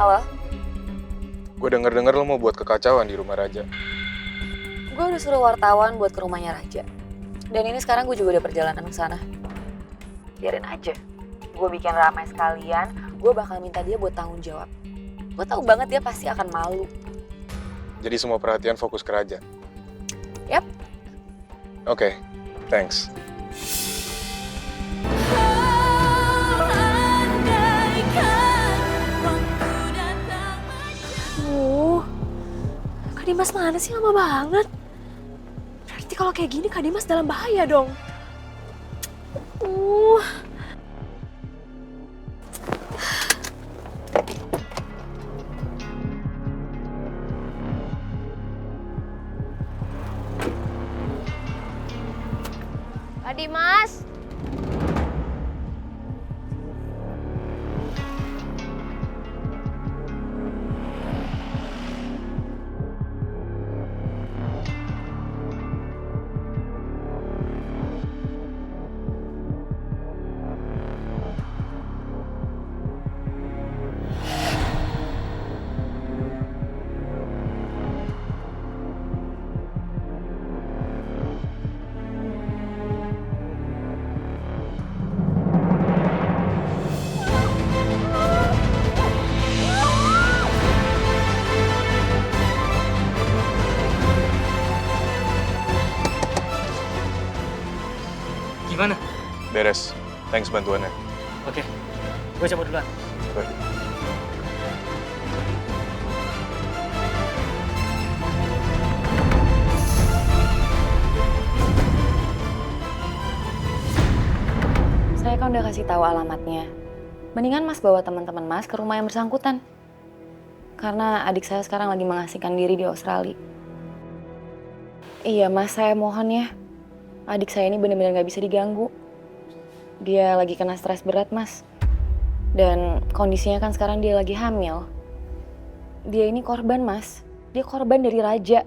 Halo? Gue denger-denger lo mau buat kekacauan di rumah Raja. Gue udah suruh wartawan buat ke rumahnya Raja. Dan ini sekarang gue juga udah perjalanan ke sana. Biarin aja. Gue bikin ramai sekalian, gue bakal minta dia buat tanggung jawab. Gue tahu banget dia pasti akan malu. Jadi semua perhatian fokus ke Raja. Yap. Oke, thanks. Kak Dimas mana sih, lama banget. Berarti kalau kayak gini Kak Dimas dalam bahaya dong. Kak Dimas. Gimana? Beres. Thanks bantuannya. Oke, gue cabut duluan. Oke. Saya kan udah kasih tahu alamatnya. Mendingan Mas bawa teman-teman Mas ke rumah yang bersangkutan. Karena adik saya sekarang lagi mengasingkan diri di Australia. Iya Mas, saya mohon ya. Adik saya ini benar-benar gak bisa diganggu. Dia lagi kena stres berat Mas. Dan kondisinya kan sekarang dia lagi hamil. Dia ini korban Mas. Dia korban dari Raja.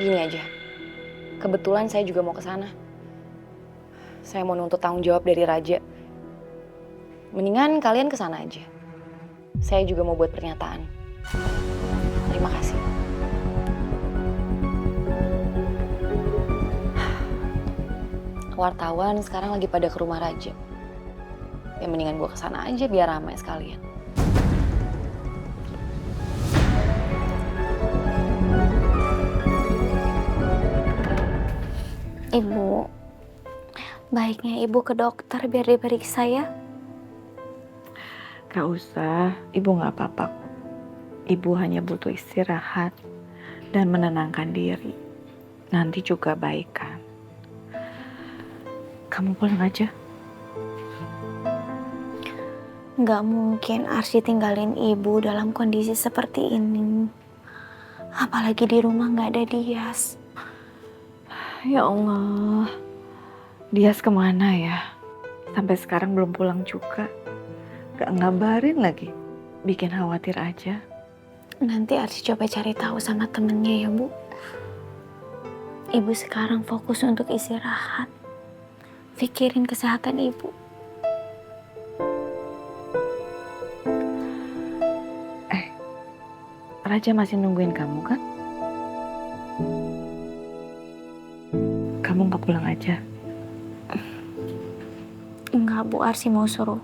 Gini aja. Kebetulan saya juga mau ke sana. Saya mau nuntut tanggung jawab dari Raja. Mendingan kalian ke sana aja. Saya juga mau buat pernyataan. Terima kasih. Wartawan sekarang lagi pada ke rumah Raja. Ya mendingan gue kesana aja biar ramai sekalian. Ibu, baiknya ibu ke dokter biar diperiksa ya. Gak usah, ibu gak apa-apa. Ibu hanya butuh istirahat dan menenangkan diri. Nanti juga baik kan. Kamu pulang aja. Gak mungkin Arsy tinggalin ibu dalam kondisi seperti ini. Apalagi di rumah gak ada Dias. Ya Allah, Dias kemana ya? Sampai sekarang belum pulang juga. Gak ngabarin lagi. Bikin khawatir aja. Nanti Arsy coba cari tahu sama temennya ya Bu. Ibu sekarang fokus untuk istirahat. Pikirin kesehatan ibu. Raja masih nungguin kamu kan? Kamu gak pulang aja? Enggak Bu, Arsy mau suruh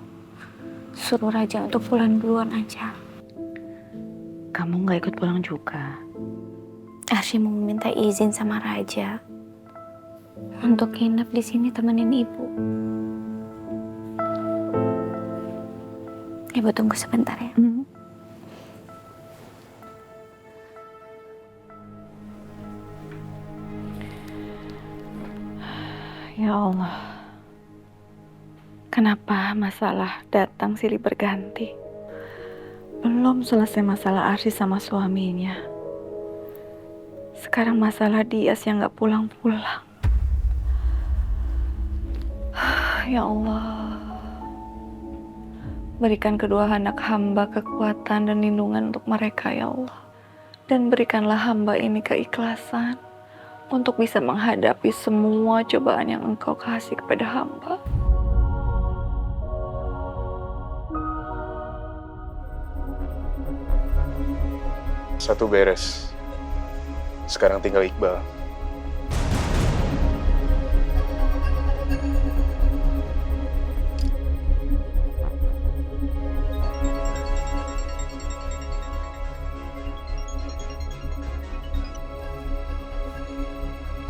Raja untuk pulang duluan aja. Kamu gak ikut pulang juga? Arsy mau minta izin sama Raja untuk nginep di sini temenin ibu. Ibu tunggu sebentar ya. Ya Allah, kenapa masalah datang silih berganti? Belum selesai masalah Arsy sama suaminya. Sekarang masalah Dias yang gak pulang-pulang. Ya Allah, berikan kedua anak hamba kekuatan dan lindungan untuk mereka ya Allah. Dan berikanlah hamba ini keikhlasan untuk bisa menghadapi semua cobaan yang Engkau kasih kepada hamba. Satu beres. Sekarang tinggal Iqbal.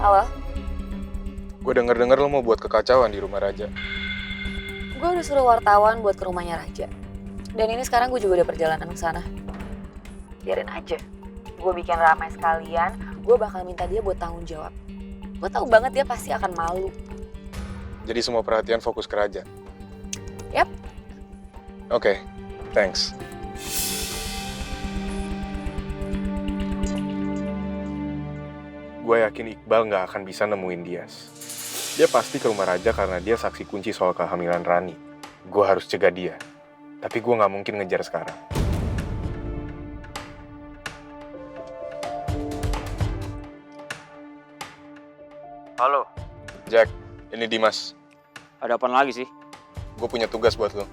Halo? Gue denger-denger lo mau buat kekacauan di rumah Raja. Gue udah suruh wartawan buat ke rumahnya Raja. Dan ini sekarang gue juga udah perjalanan ke sana. Biarin aja. Gue bikin ramai sekalian, gue bakal minta dia buat tanggung jawab. Gue tahu banget dia pasti akan malu. Jadi semua perhatian fokus ke Raja. Yap. Oke, thanks. Gue yakin Iqbal nggak akan bisa nemuin Dias. Dia pasti ke rumah Raja karena dia saksi kunci soal kehamilan Rani. Gue harus cegah dia. Tapi gue nggak mungkin ngejar sekarang. Halo, Jack, ini Dimas. ada apa lagi sih? Gue punya tugas buat lo.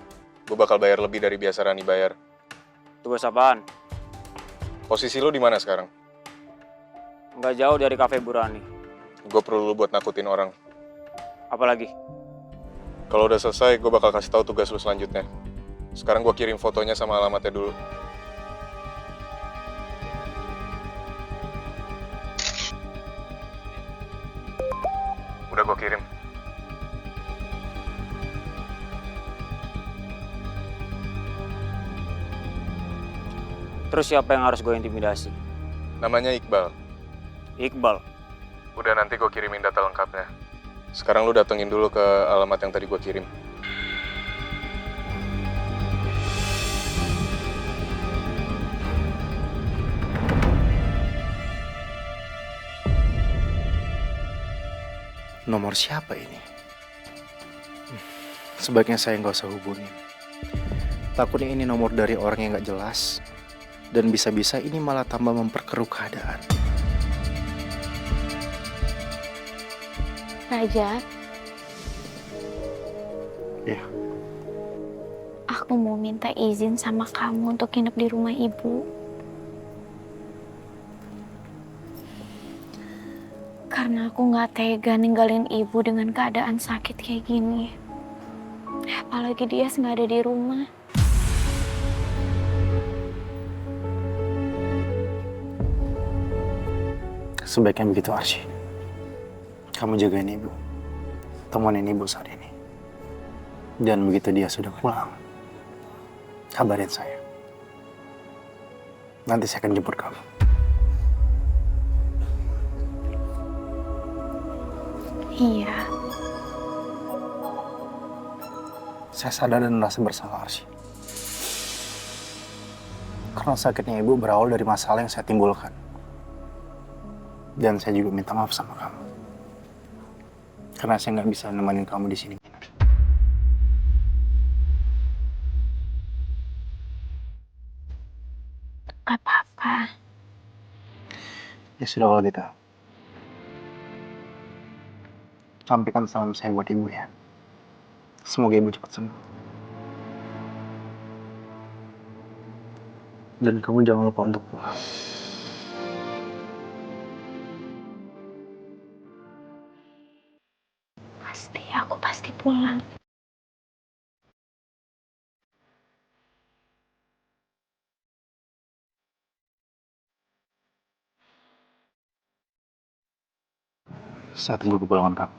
Gue bakal bayar lebih dari biasa Rani bayar. Tugas apaan? Posisi lo di mana sekarang? Nggak jauh dari kafe Burani. Gue perlu lo buat nakutin orang. Apalagi? Kalau udah selesai, gue bakal kasih tahu tugas lo selanjutnya. Sekarang gue kirim fotonya sama alamatnya dulu. Udah gue kirim. Terus siapa yang harus gue intimidasi? Namanya Iqbal. Iqbal. Udah, nanti gue kirimin data lengkapnya. Sekarang lu datengin dulu ke alamat yang tadi gue kirim. Nomor siapa ini? Sebaiknya saya nggak usah hubungin. Takutnya ini nomor dari orang yang nggak jelas. Dan bisa-bisa ini malah tambah memperkeruh keadaan. Raja, Ya, aku mau minta izin sama kamu untuk nginep di rumah ibu. Karena aku nggak tega ninggalin ibu dengan keadaan sakit kayak gini. Apalagi dia nggak ada di rumah. sebaiknya begitu Arsy. Kamu jagain ibu. Temenin ibu saat ini. Dan begitu dia sudah pulang, kabarin saya. Nanti saya akan jemput kamu. Iya, Saya sadar dan merasa bersalah, Arsy. Karena sakitnya ibu berawal dari masalah yang saya timbulkan. Dan saya juga minta maaf sama kamu. Karena saya nggak bisa nemenin kamu di sini. gak apa-apa. Ya sudah kalau gitu. Sampaikan salam saya buat ibu ya. Semoga ibu cepat sembuh. Dan kamu jangan lupa untuk pulang. Aku pasti pulang. Saya tunggu kepulangan kamu.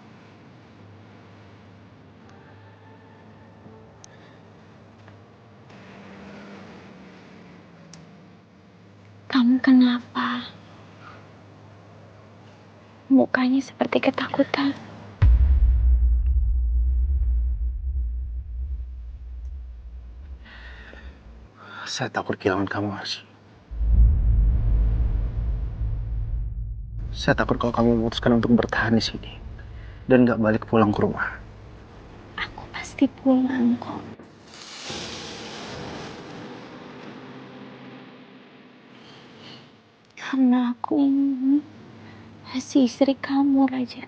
Kamu kenapa? Mukanya seperti ketakutan. Saya takut kehilangan kamu, Arsy. Saya takut kalau kamu memutuskan untuk bertahan di sini dan nggak balik pulang ke rumah. Aku pasti pulang kok. Karena aku masih istri kamu, Raja.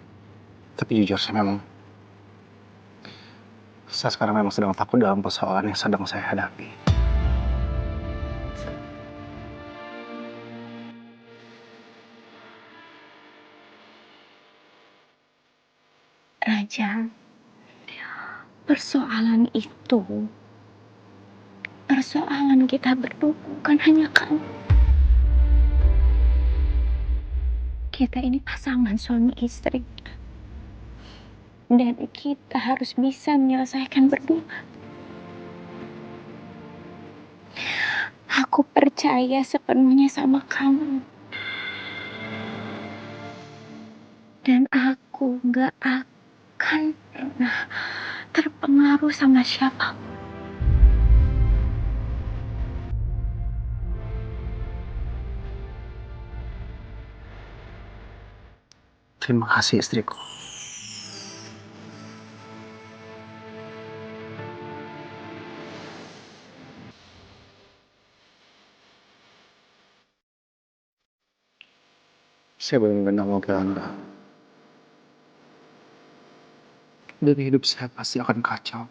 Tapi jujur saya sekarang memang sedang takut dalam persoalan yang sedang saya hadapi. persoalan itu, persoalan kita berdua, bukan hanya kamu. Kita ini pasangan suami istri. Dan kita harus bisa menyelesaikan berdua. Aku percaya sepenuhnya sama kamu. Dan aku gak akan pernah terpengaruh sama siapa. Terima kasih istriku. Saya benar-benar mau ke Anda. Dan hidup saya pasti akan kacau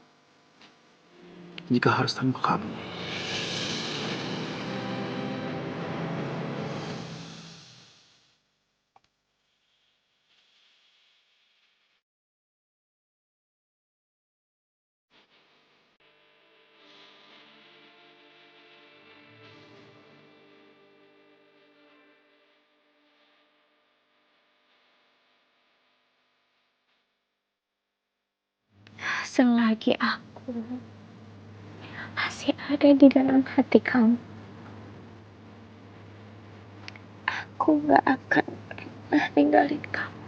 jika harus tanpa kamu. Selagi aku masih ada di dalam hati kamu, aku gak akan pernah ninggalin kamu.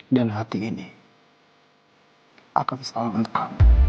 Dan hati ini akan selalu untuk kamu.